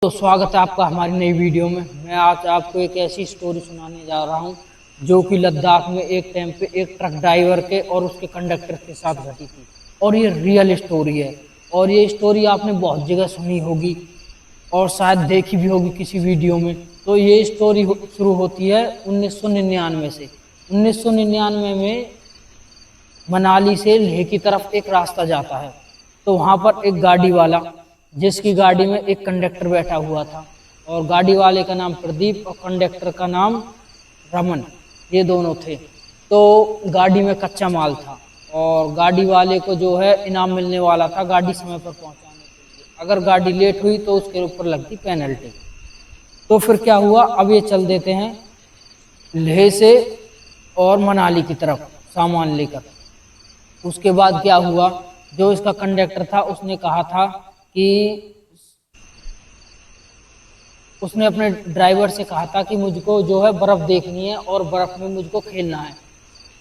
तो स्वागत है आपका हमारी नई वीडियो में। मैं आज आपको एक ऐसी स्टोरी सुनाने जा रहा हूं जो कि लद्दाख में एक टाइम पे एक ट्रक ड्राइवर के और उसके कंडक्टर के साथ घटी थी। और ये रियल स्टोरी है और ये स्टोरी आपने बहुत जगह सुनी होगी और शायद देखी भी होगी किसी वीडियो में। तो ये स्टोरी शुरू होती है 1999 से। 1999 में मनाली से लेह की तरफ एक रास्ता जाता है। तो वहाँ पर एक गाड़ी वाला, जिसकी गाड़ी में एक कंडक्टर बैठा हुआ था, और गाड़ी वाले का नाम प्रदीप और कंडक्टर का नाम रमन, ये दोनों थे। तो गाड़ी में कच्चा माल था और गाड़ी वाले को जो है इनाम मिलने वाला था गाड़ी समय पर पहुंचाने के लिए। अगर गाड़ी लेट हुई तो उसके ऊपर लगती पेनल्टी। तो फिर क्या हुआ, अब ये चल देते हैं लेह से और मनाली की तरफ सामान लेकर। उसके बाद क्या हुआ, जो इसका कंडक्टर था उसने कहा था कि उसने अपने ड्राइवर से कहा था कि मुझको जो है बर्फ़ देखनी है और बर्फ़ में मुझको खेलना है।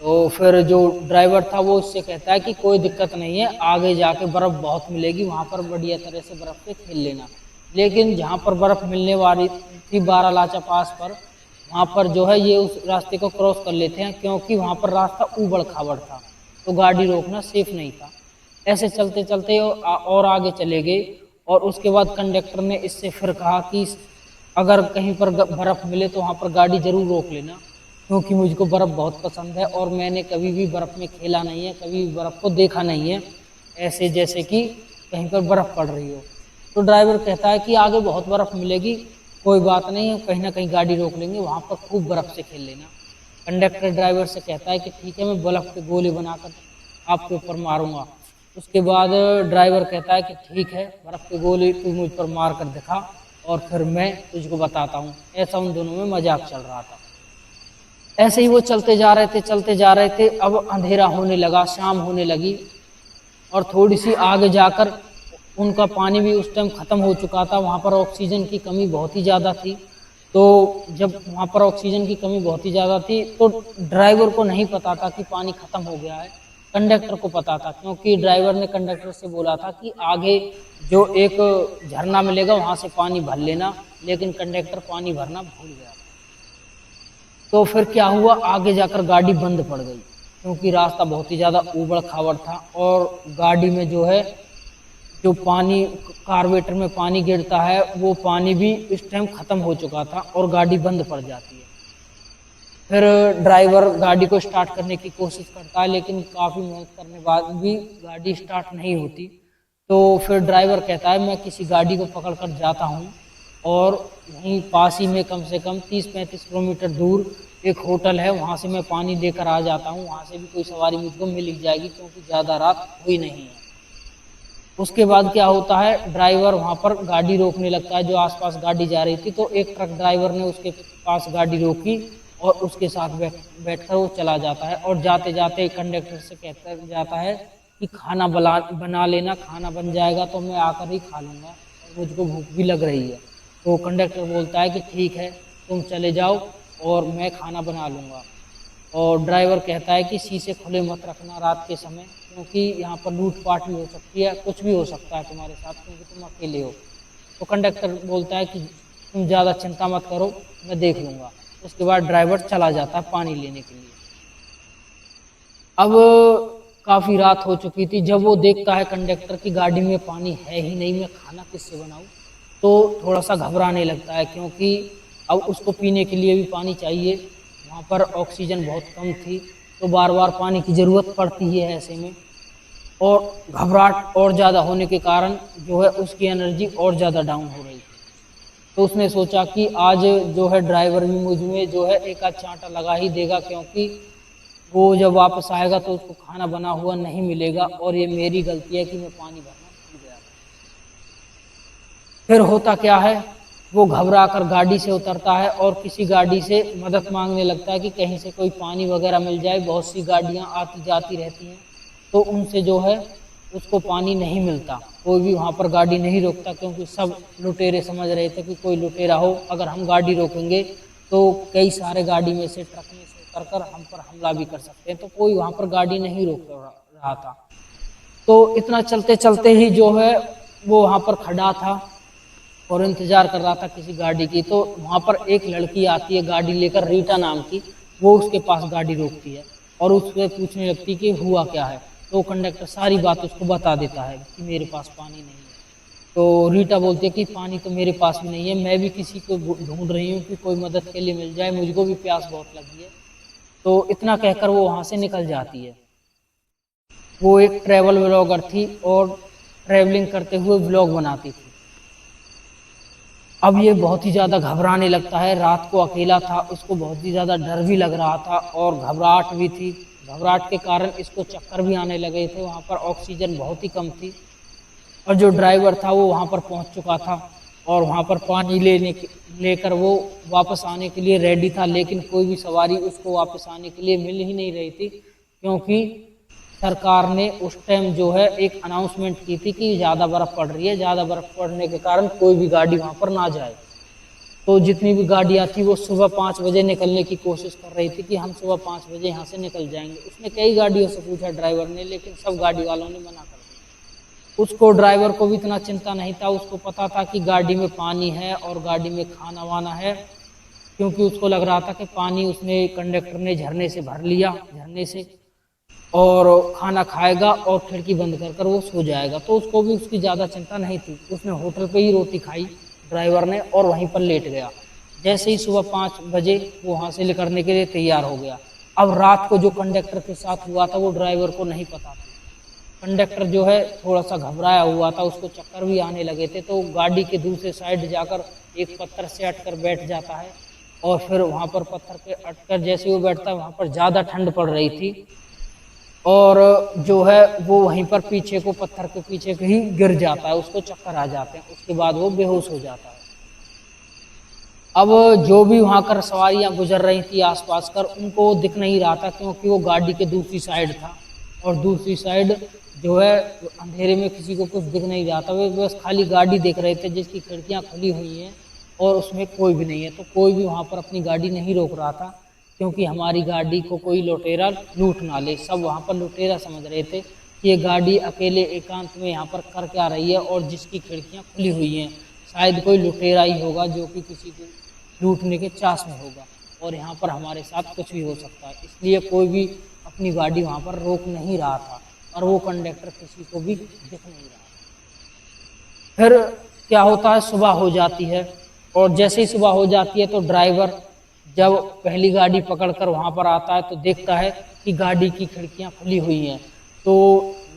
तो फिर जो ड्राइवर था वो उससे कहता है कि कोई दिक्कत नहीं है, आगे जाके बर्फ़ बहुत मिलेगी, वहाँ पर बढ़िया तरह से बर्फ़ पे खेल लेना। लेकिन जहाँ पर बर्फ़ मिलने वाली थी बारालाचा पास पर, वहाँ पर जो है ये उस रास्ते को क्रॉस कर लेते हैं क्योंकि वहाँ पर रास्ता ऊबड़ खाबड़ था, तो गाड़ी रोकना सेफ नहीं था। ऐसे चलते चलते और आगे चले गए। और उसके बाद कंडक्टर ने इससे फिर कहा कि अगर कहीं पर बर्फ़ मिले तो वहाँ पर गाड़ी ज़रूर रोक लेना, क्योंकि मुझको बर्फ़ बहुत पसंद है और मैंने कभी भी बर्फ़ में खेला नहीं है, कभी भी बर्फ़ को देखा नहीं है ऐसे जैसे कि कहीं पर बर्फ़ पड़ रही हो। तो ड्राइवर कहता है कि आगे बहुत बर्फ़ मिलेगी, कोई बात नहीं, कहीं ना कहीं गाड़ी रोक लेंगे, वहाँ पर खूब बर्फ़ से खेल लेना। कंडक्टर ड्राइवर से कहता है कि ठीक है, मैं बर्फ़ के गोले बनाकर आपके ऊपर मारूंगा। उसके बाद ड्राइवर कहता है कि ठीक है, बर्फ़ के गोले तू मुझ पर मार कर दिखा और फिर मैं तुझको बताता हूँ। ऐसा उन दोनों में मजाक चल रहा था। ऐसे ही वो चलते जा रहे थे। अब अंधेरा होने लगा, शाम होने लगी और थोड़ी सी आगे जाकर उनका पानी भी उस टाइम ख़त्म हो चुका था। वहाँ पर ऑक्सीजन की कमी बहुत ही ज़्यादा थी। तो जब वहाँ पर ऑक्सीजन की कमी बहुत ही ज़्यादा थी तो ड्राइवर को नहीं पता था कि पानी ख़त्म हो गया है, कंडक्टर को पता था, क्योंकि ड्राइवर ने कंडक्टर से बोला था कि आगे जो एक झरना मिलेगा वहाँ से पानी भर लेना, लेकिन कंडक्टर पानी भरना भूल गया। तो फिर क्या हुआ, आगे जाकर गाड़ी बंद पड़ गई क्योंकि रास्ता बहुत ही ज़्यादा ऊबड़ खाबड़ था और गाड़ी में जो है जो पानी कार्बोरेटर में पानी गिरता है वो पानी भी इस टाइम ख़त्म हो चुका था और गाड़ी बंद पड़ जाती है। फिर ड्राइवर गाड़ी को स्टार्ट करने की कोशिश करता है, लेकिन काफ़ी मेहनत करने के बाद भी गाड़ी स्टार्ट नहीं होती। तो फिर ड्राइवर कहता है मैं किसी गाड़ी को पकड़ कर जाता हूँ और वहीं पास ही में कम से कम 30-35 किलोमीटर दूर एक होटल है, वहाँ से मैं पानी लेकर आ जाता हूँ, वहाँ से भी कोई सवारी मुझको मिल ही जाएगी क्योंकि ज़्यादा रात हुई नहीं है। उसके बाद क्या होता है, ड्राइवर वहाँ पर गाड़ी रोकने लगता है, जो आसपास गाड़ी जा रही थी। तो एक ट्रक ड्राइवर ने उसके पास गाड़ी रोकी और उसके साथ बैठकर वो चला जाता है और जाते जाते कंडक्टर से कहता जाता है कि खाना बना लेना, खाना बन जाएगा तो मैं आकर ही खा लूँगा और मुझको भूख भी लग रही है। तो कंडक्टर बोलता है कि ठीक है, तुम चले जाओ और मैं खाना बना लूँगा। और ड्राइवर कहता है कि शीशे खुले मत रखना रात के समय, क्योंकि यहाँ पर लूटपाट भी हो सकती है, कुछ भी हो सकता है तुम्हारे साथ क्योंकि तुम अकेले हो। तो कंडक्टर बोलता है कि तुम ज़्यादा चिंता मत करो, मैं देख लूँगा। उसके बाद ड्राइवर चला जाता है पानी लेने के लिए। अब काफ़ी रात हो चुकी थी। जब वो देखता है कंडक्टर की गाड़ी में पानी है ही नहीं, मैं खाना किससे बनाऊँ, तो थोड़ा सा घबराने लगता है क्योंकि अब उसको पीने के लिए भी पानी चाहिए। वहाँ पर ऑक्सीजन बहुत कम थी तो बार बार पानी की ज़रूरत पड़ती है ऐसे में। और घबराहट और ज़्यादा होने के कारण जो है उसकी एनर्जी और ज़्यादा डाउन हो रही थी। तो उसने सोचा कि आज जो है ड्राइवर भी मुझ में जो है एक आध चांटा लगा ही देगा, क्योंकि वो जब वापस आएगा तो उसको खाना बना हुआ नहीं मिलेगा और ये मेरी गलती है कि मैं पानी भरना भूल गया। फिर होता क्या है, वो घबरा कर गाड़ी से उतरता है और किसी गाड़ी से मदद मांगने लगता है कि कहीं से कोई पानी वगैरह मिल जाए। बहुत सी गाड़ियाँ आती जाती रहती हैं तो उनसे जो है उसको पानी नहीं मिलता। कोई भी वहाँ पर गाड़ी नहीं रोकता क्योंकि सब लुटेरे समझ रहे थे कि कोई लुटेरा हो, अगर हम गाड़ी रोकेंगे तो कई सारे गाड़ी में से ट्रक में से उतर कर हम पर हमला भी कर सकते हैं। तो कोई वहाँ पर गाड़ी नहीं रोक रहा था। तो इतना चलते चलते ही जो है वो वहाँ पर खड़ा था और इंतजार कर रहा था किसी गाड़ी की। तो वहाँ पर एक लड़की आती है गाड़ी लेकर, रीटा नाम की, वो उसके पास गाड़ी रोकती है और उससे पूछने लगती कि हुआ क्या है। तो कंडक्टर सारी बात उसको बता देता है कि मेरे पास पानी नहीं है। तो रीटा बोलती है कि पानी तो मेरे पास भी नहीं है, मैं भी किसी को ढूंढ रही हूँ कि कोई मदद के लिए मिल जाए, मुझको भी प्यास बहुत लगी है। तो इतना कहकर वो वहाँ से निकल जाती है। वो एक ट्रैवल व्लॉगर थी और ट्रैवलिंग करते हुए व्लॉग बनाती थी। अब ये बहुत ही ज़्यादा घबराने लगता है, रात को अकेला था, उसको बहुत ही ज़्यादा डर भी लग रहा था और घबराहट भी थी। घबराहट के कारण इसको चक्कर भी आने लगे थे, वहाँ पर ऑक्सीजन बहुत ही कम थी। और जो ड्राइवर था वो वहाँ पर पहुँच चुका था और वहाँ पर पानी लेकर वो वापस आने के लिए रेडी था, लेकिन कोई भी सवारी उसको वापस आने के लिए मिल ही नहीं रही थी, क्योंकि सरकार ने उस टाइम जो है एक अनाउंसमेंट की थी कि ज़्यादा बर्फ़ पड़ रही है, ज़्यादा बर्फ़ पड़ने के कारण कोई भी गाड़ी वहाँ पर ना जाए। तो जितनी भी गाड़ियाँ थी वो सुबह 5 बजे निकलने की कोशिश कर रही थी कि हम सुबह 5 बजे यहाँ से निकल जाएंगे। उसने कई गाड़ियों से पूछा ड्राइवर ने, लेकिन सब गाड़ी वालों ने मना कर दिया। उसको, ड्राइवर को भी इतना चिंता नहीं था, उसको पता था कि गाड़ी में पानी है और गाड़ी में खाना वाना है, क्योंकि उसको लग रहा था कि पानी उसने, कंडक्टर ने झरने से भर लिया, झरने से, और खाना खाएगा और खिड़की बंद कर कर वो सो जाएगा। तो उसको भी उसकी ज़्यादा चिंता नहीं थी। उसने होटल पे ही रोटी खाई ड्राइवर ने और वहीं पर लेट गया। जैसे ही सुबह 5 बजे वो वहाँ से निकलने के लिए तैयार हो गया। अब रात को जो कंडक्टर के साथ हुआ था वो ड्राइवर को नहीं पता था। कंडक्टर जो है थोड़ा सा घबराया हुआ था, उसको चक्कर भी आने लगे थे, तो गाड़ी के दूसरे साइड जाकर एक पत्थर से अटकर बैठ जाता है और फिर वहाँ पर पत्थर पे अटकर जैसे वो बैठता है वहाँ पर ज़्यादा ठंड पड़ रही थी और जो है वो वहीं पर पीछे को, पत्थर के पीछे ही गिर जाता है, उसको चक्कर आ जाते हैं, उसके बाद वो बेहोश हो जाता है। अब जो भी वहाँ कर सवारियाँ गुजर रही थी आसपास कर, उनको दिख नहीं रहा था, क्योंकि वो गाड़ी के दूसरी साइड था और दूसरी साइड जो है अंधेरे में किसी को कुछ दिख नहीं रहा था। वे बस खाली गाड़ी देख रहे थे जिसकी खिड़कियाँ खुली हुई हैं और उसमें कोई भी नहीं है। तो कोई भी वहाँ पर अपनी गाड़ी नहीं रोक रहा था, क्योंकि हमारी गाड़ी को कोई लुटेरा लूट ना ले। सब वहाँ पर लुटेरा समझ रहे थे कि ये गाड़ी अकेले एकांत में यहाँ पर कर क्या रही है और जिसकी खिड़कियाँ खुली हुई हैं, शायद कोई लुटेरा ही होगा जो कि किसी को लूटने के चास में होगा और यहाँ पर हमारे साथ कुछ भी हो सकता है। इसलिए कोई भी अपनी गाड़ी वहाँ पर रोक नहीं रहा था और वो कंडक्टर किसी को भी दिख नहीं रहा। फिर क्या होता है, सुबह हो जाती है और जैसे ही सुबह हो जाती है तो ड्राइवर जब पहली गाड़ी पकड़कर वहाँ पर आता है तो देखता है कि गाड़ी की खिड़कियाँ खुली हुई हैं। तो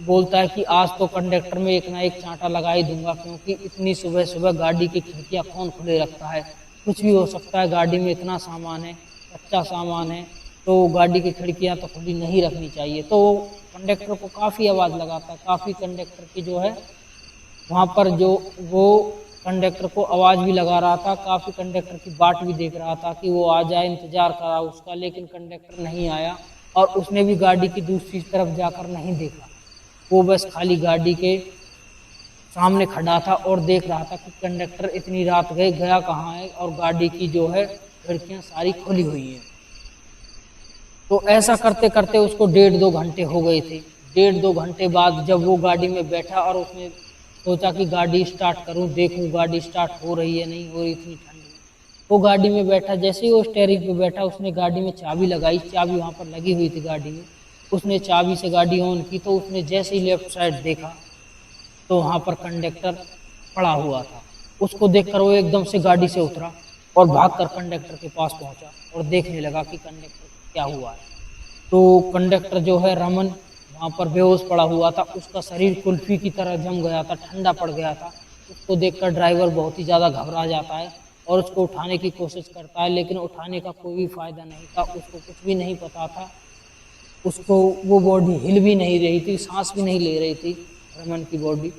बोलता है कि आज तो कंडक्टर में एक ना एक चांटा लगा ही दूंगा, क्योंकि इतनी सुबह सुबह गाड़ी की खिड़कियाँ कौन खुले रखता है, कुछ भी हो सकता है, गाड़ी में इतना सामान है, कच्चा सामान है, तो गाड़ी की खिड़कियाँ तो खुली नहीं रखनी चाहिए। तो कंडक्टर को काफ़ी आवाज़ लगाता है, काफ़ी कंडक्टर की जो है वहाँ पर जो वो कंडक्टर को आवाज़ भी लगा रहा था, काफ़ी कंडक्टर की बाट भी देख रहा था कि वो आ जाए, इंतज़ार करा उसका, लेकिन कंडक्टर नहीं आया और उसने भी गाड़ी की दूसरी तरफ जाकर नहीं देखा। वो बस खाली गाड़ी के सामने खड़ा था और देख रहा था कि कंडक्टर इतनी रात गया कहाँ है और गाड़ी की जो है खिड़कियाँ सारी खुली हुई हैं। तो ऐसा करते करते उसको 1.5-2 घंटे हो गए थे। 1.5-2 घंटे बाद जब वो गाड़ी में बैठा और उसने सोचा कि गाड़ी स्टार्ट करूं, देखूं गाड़ी स्टार्ट हो रही है नहीं हो रही, इतनी ठंड में। वो गाड़ी में बैठा, जैसे ही वो स्टीयरिंग पे बैठा उसने गाड़ी में चाबी लगाई, चाबी वहाँ पर लगी हुई थी गाड़ी में। उसने चाबी से गाड़ी ऑन की तो उसने जैसे ही लेफ्ट साइड देखा तो वहाँ पर कंडक्टर पड़ा हुआ था। उसको देखकर वो एकदम से गाड़ी से उतरा और भागकर कंडक्टर के पास पहुँचा और देखने लगा कि कंडक्टर क्या हुआ है। तो कंडक्टर जो है रमन वहाँ पर बेहोश पड़ा हुआ था, उसका शरीर कुल्फी की तरह जम गया था, ठंडा पड़ गया था। उसको देखकर ड्राइवर बहुत ही ज़्यादा घबरा जाता है और उसको उठाने की कोशिश करता है, लेकिन उठाने का कोई भी फ़ायदा नहीं था। उसको कुछ भी नहीं पता था, उसको वो बॉडी हिल भी नहीं रही थी, सांस भी नहीं ले रही थी रमन की बॉडी।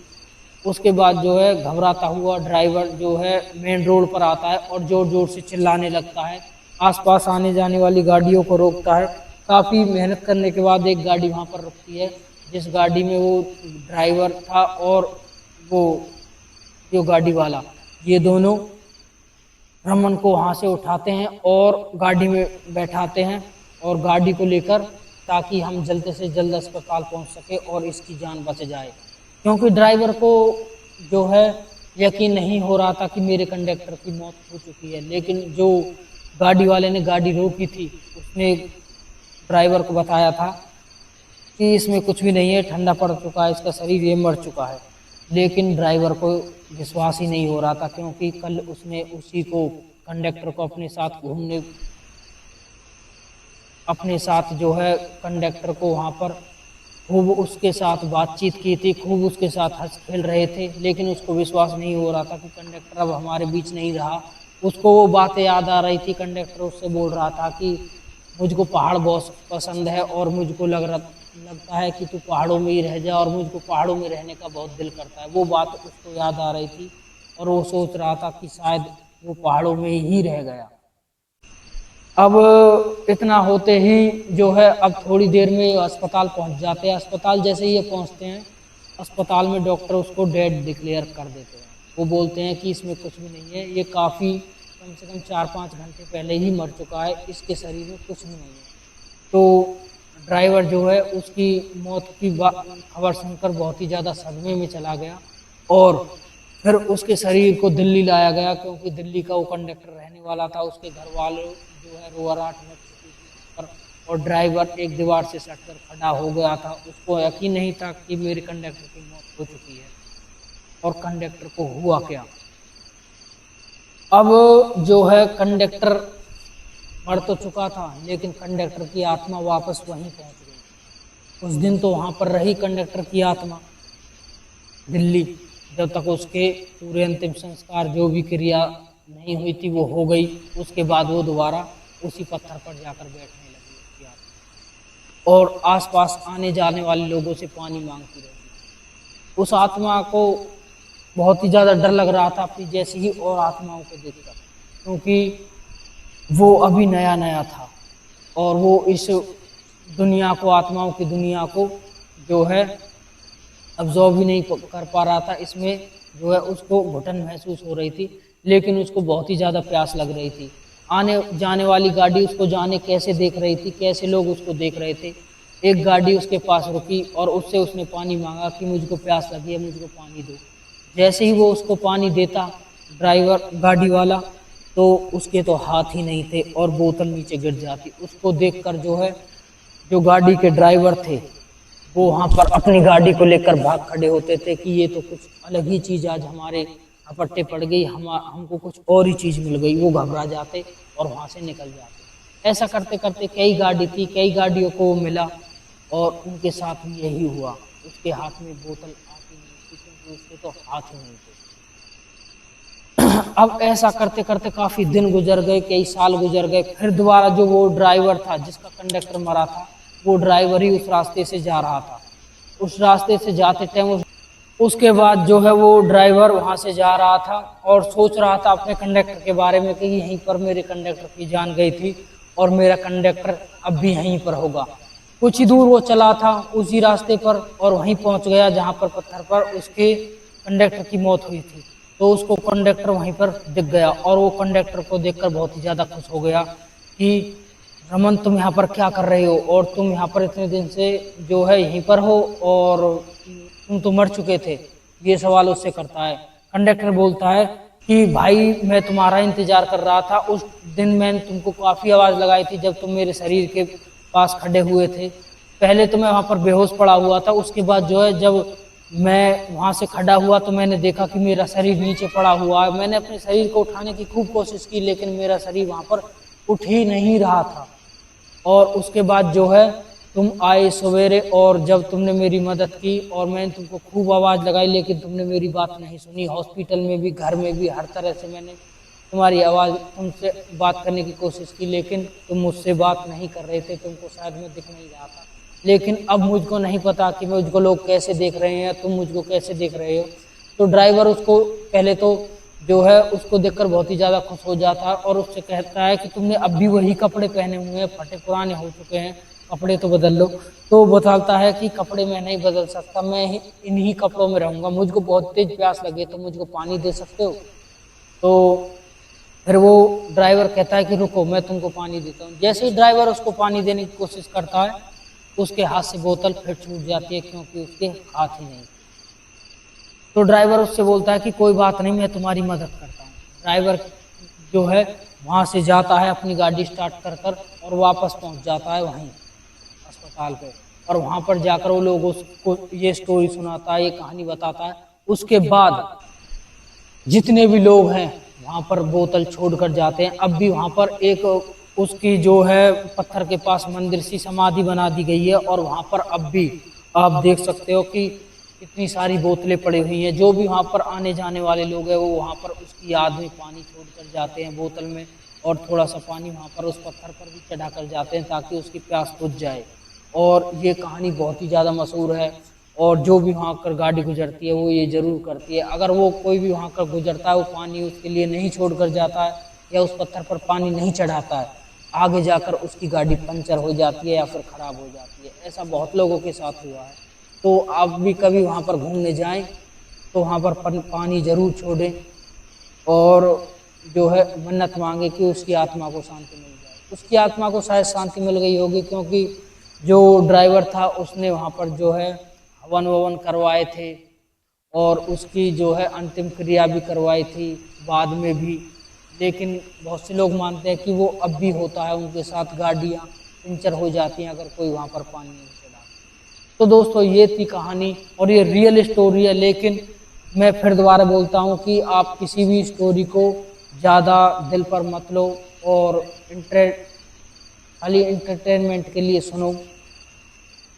उसके बाद जो है घबराता हुआ ड्राइवर जो है मेन रोड पर आता है और ज़ोर ज़ोर से चिल्लाने लगता है, आसपास आने जाने वाली गाड़ियों को रोकता है। काफ़ी मेहनत करने के बाद एक गाड़ी वहाँ पर रुकती है, जिस गाड़ी में वो ड्राइवर था और वो जो गाड़ी वाला, ये दोनों रमन को वहाँ से उठाते हैं और गाड़ी में बैठाते हैं और गाड़ी को लेकर, ताकि हम जल्द से जल्द अस्पताल पहुँच सके और इसकी जान बच जाए। क्योंकि ड्राइवर को जो है यकीन नहीं हो रहा था कि मेरे कंडक्टर की मौत हो चुकी है। लेकिन जो गाड़ी वाले ने गाड़ी रोकी थी, उसने ड्राइवर को बताया था कि इसमें कुछ भी नहीं है, ठंडा पड़ चुका है इसका शरीर, ये मर चुका है। लेकिन ड्राइवर को विश्वास ही नहीं हो रहा था, क्योंकि कल उसने उसी को कंडक्टर को अपने साथ जो है कंडक्टर को वहाँ पर खूब उसके साथ बातचीत की थी, खूब उसके साथ हंस खेल रहे थे। लेकिन उसको विश्वास नहीं हो रहा था कि कंडक्टर अब हमारे बीच नहीं रहा। उसको वो बातें याद आ रही थी। कंडक्टर उससे बोल रहा था कि मुझको पहाड़ बहुत पसंद है और मुझको लगता है कि तू पहाड़ों में ही रह जा, और मुझको पहाड़ों में रहने का बहुत दिल करता है। वो बात उसको याद आ रही थी और वो सोच रहा था कि शायद वो पहाड़ों में ही रह गया। अब इतना होते ही जो है, अब थोड़ी देर में अस्पताल पहुंच जाते हैं। अस्पताल जैसे ही ये पहुंचते हैं, अस्पताल में डॉक्टर उसको डेड डिक्लेयर कर देते हैं। वो बोलते हैं कि इसमें कुछ भी नहीं है, ये काफ़ी कम से कम 4-5 घंटे पहले ही मर चुका है, इसके शरीर में कुछ भी नहीं है। तो ड्राइवर जो है उसकी मौत की खबर सुनकर बहुत ही ज़्यादा सदमे में चला गया, और फिर उसके शरीर को दिल्ली लाया गया, क्योंकि दिल्ली का वो कंडक्टर रहने वाला था। उसके घर वाले जो है रोआराट मच चुकी थी पर, और ड्राइवर एक दीवार से सटकर खड़ा हो गया था। उसको यकीन नहीं था कि मेरे कंडक्टर की मौत हो चुकी है। और कंडक्टर को हुआ क्या? अब जो है कंडक्टर मर तो चुका था, लेकिन कंडक्टर की आत्मा वापस वहीं पहुंच गई। उस दिन तो वहां पर रही कंडक्टर की आत्मा दिल्ली, जब तक उसके पूरे अंतिम संस्कार जो भी क्रिया नहीं हुई थी वो हो गई। उसके बाद वो दोबारा उसी पत्थर पर जाकर बैठने लगी उसकी आत्मा, और आसपास आने जाने वाले लोगों से पानी मांगती रही। उस आत्मा को बहुत ही ज़्यादा डर लग रहा था अपनी जैसी ही और आत्माओं को देखकर, क्योंकि वो अभी नया नया था और वो इस दुनिया को, आत्माओं की दुनिया को जो है अब्जॉर्व भी नहीं कर पा रहा था। इसमें जो है उसको घुटन महसूस हो रही थी, लेकिन उसको बहुत ही ज़्यादा प्यास लग रही थी। आने जाने वाली गाड़ी उसको जाने कैसे देख रही थी, कैसे लोग उसको देख रहे थे। एक गाड़ी उसके पास रुकी और उससे उसने पानी मांगा कि मुझको प्यास लगी है, मुझको पानी दो। जैसे ही वो उसको पानी देता ड्राइवर, गाड़ी वाला, तो उसके तो हाथ ही नहीं थे और बोतल नीचे गिर जाती। उसको देखकर जो है, जो गाड़ी के ड्राइवर थे वो वहाँ पर अपनी गाड़ी को लेकर भाग खड़े होते थे कि ये तो कुछ अलग ही चीज़ आज हमारे हपट्टे पड़ गई, हमको कुछ और ही चीज़ मिल गई। वो घबरा जाते और वहाँ से निकल जाते। ऐसा करते करते कई गाड़ी थी, कई गाड़ियों को वो मिला और उनके साथ भी यही हुआ। उसके हाथ में बोतल आती नहीं थी, क्योंकि उसके तो हाथ ही नहीं थे। अब ऐसा करते करते काफ़ी दिन गुजर गए, कई साल गुजर गए। फिर दोबारा जो वो ड्राइवर था जिसका कंडक्टर मरा था, वो ड्राइवर ही उस रास्ते से जा रहा था। उस रास्ते से जाते टाइम उसके बाद जो है वो ड्राइवर वहाँ से जा रहा था और सोच रहा था अपने कंडक्टर के बारे में कि यहीं पर मेरे कंडक्टर की जान गई थी और मेरा कंडक्टर अब भी यहीं पर होगा। कुछ ही दूर वो चला था उसी रास्ते पर और वहीं पहुँच गया जहाँ पर पत्थर पर उसके कंडक्टर की मौत हुई थी। तो उसको कंडक्टर वहीं पर दिख गया और वो कंडक्टर को देखकर बहुत ही ज़्यादा खुश हो गया कि रमन, तुम यहाँ पर क्या कर रहे हो, और तुम यहाँ पर इतने दिन से जो है यहीं पर हो और तुम तो मर चुके थे। ये सवाल उससे करता है। कंडक्टर बोलता है कि भाई, मैं तुम्हारा इंतजार कर रहा था। उस दिन मैंने तुमको काफ़ी आवाज़ लगाई थी जब तुम मेरे शरीर के पास खड़े हुए थे। पहले तो मैं वहाँ पर बेहोश पड़ा हुआ था, उसके बाद जो है जब मैं वहाँ से खड़ा हुआ तो मैंने देखा कि मेरा शरीर नीचे पड़ा हुआ है। मैंने अपने शरीर को उठाने की खूब कोशिश की, लेकिन मेरा शरीर वहाँ पर उठ ही नहीं रहा था। और उसके बाद जो है तुम आए सवेरे, और जब तुमने मेरी मदद की और मैंने तुमको खूब आवाज़ लगाई, लेकिन तुमने मेरी बात नहीं सुनी। हॉस्पिटल में भी, घर में भी, हर तरह से मैंने तुम्हारी आवाज़, तुमसे बात करने की कोशिश की, लेकिन तुम मुझसे बात नहीं कर रहे थे। तुमको शायद मैं दिख नहीं रहा था। लेकिन अब मुझको नहीं पता कि मुझको लोग कैसे देख रहे हैं, तुम मुझको कैसे देख रहे हो। तो ड्राइवर उसको पहले तो जो है उसको देखकर बहुत ही ज़्यादा खुश हो जाता है और उससे कहता है कि तुमने अब भी वही कपड़े पहने हुए हैं, फटे पुराने हो चुके हैं, कपड़े तो बदल लो। तो बताता है कि कपड़े मैं नहीं बदल सकता, मैं इन्हीं कपड़ों में रहूँगा। मुझको बहुत तेज प्यास लगे तो मुझको पानी दे सकते हो। तो फिर वो ड्राइवर कहता है कि रुको, मैं तुमको पानी देता हूँ। जैसे ही ड्राइवर उसको पानी देने की कोशिश करता है, उसके हाथ से बोतल फिर छूट जाती है, क्योंकि उसके हाथ ही नहीं। तो ड्राइवर उससे बोलता है कि कोई बात नहीं, मैं तुम्हारी मदद करता हूँ। ड्राइवर जो है वहाँ से जाता है अपनी गाड़ी स्टार्ट कर कर और वापस पहुँच जाता है वहीं अस्पताल पे। और वहाँ पर जाकर वो लोगों को ये स्टोरी सुनाता है, ये कहानी बताता है। उसके बाद जितने भी लोग हैं वहाँ पर बोतल छोड़कर जाते हैं। अब भी वहाँ पर एक उसकी जो है पत्थर के पास मंदिर सी समाधि बना दी गई है, और वहाँ पर अब भी आप देख सकते हो कि कितनी सारी बोतलें पड़ी हुई हैं। जो भी वहाँ पर आने जाने वाले लोग हैं वो वहाँ पर उसकी याद में पानी छोड़कर जाते हैं बोतल में, और थोड़ा सा पानी वहाँ पर उस पत्थर पर भी चढ़ा कर जाते हैं ताकि उसकी प्यास बुझ जाए। और ये कहानी बहुत ही ज़्यादा मशहूर है, और जो भी वहाँ कर गाड़ी गुजरती है वो ये ज़रूर करती है। अगर वो कोई भी वहाँ कर गुजरता है, वो पानी उसके लिए नहीं छोड़ कर जाता है या उस पत्थर पर पानी नहीं चढ़ाता है, आगे जाकर उसकी गाड़ी पंचर हो जाती है या फिर ख़राब हो जाती है। ऐसा बहुत लोगों के साथ हुआ है। तो आप भी कभी वहाँ पर घूमने जाएं तो वहाँ पर पानी ज़रूर छोड़ें, और जो है मन्नत मांगे कि उसकी आत्मा को शांति मिल जाए। उसकी आत्मा को शायद शांति मिल गई होगी, क्योंकि जो ड्राइवर था उसने वहाँ पर जो है हवन ववन करवाए थे, और उसकी जो है अंतिम क्रिया भी करवाई थी बाद में भी। लेकिन बहुत से लोग मानते हैं कि वो अब भी होता है, उनके साथ गाड़ियाँ पंचर हो जाती हैं अगर कोई वहाँ पर पानी नहीं चढ़ा। तो दोस्तों ये थी कहानी, और ये रियल स्टोरी है। लेकिन मैं फिर दोबारा बोलता हूँ कि आप किसी भी स्टोरी को ज़्यादा दिल पर मत लो, और खाली इंटरटेनमेंट के लिए सुनो।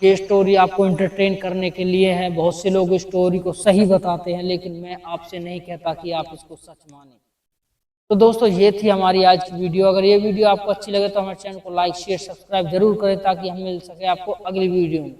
ये स्टोरी आपको इंटरटेन करने के लिए है। बहुत से लोग स्टोरी को सही बताते हैं, लेकिन मैं आपसे नहीं कहता कि आप इसको सच माने। तो दोस्तों ये थी हमारी आज की वीडियो। अगर ये वीडियो आपको अच्छी लगे तो हमारे चैनल को लाइक शेयर सब्सक्राइब जरूर करें, ताकि हम मिल सके आपको अगली वीडियो में।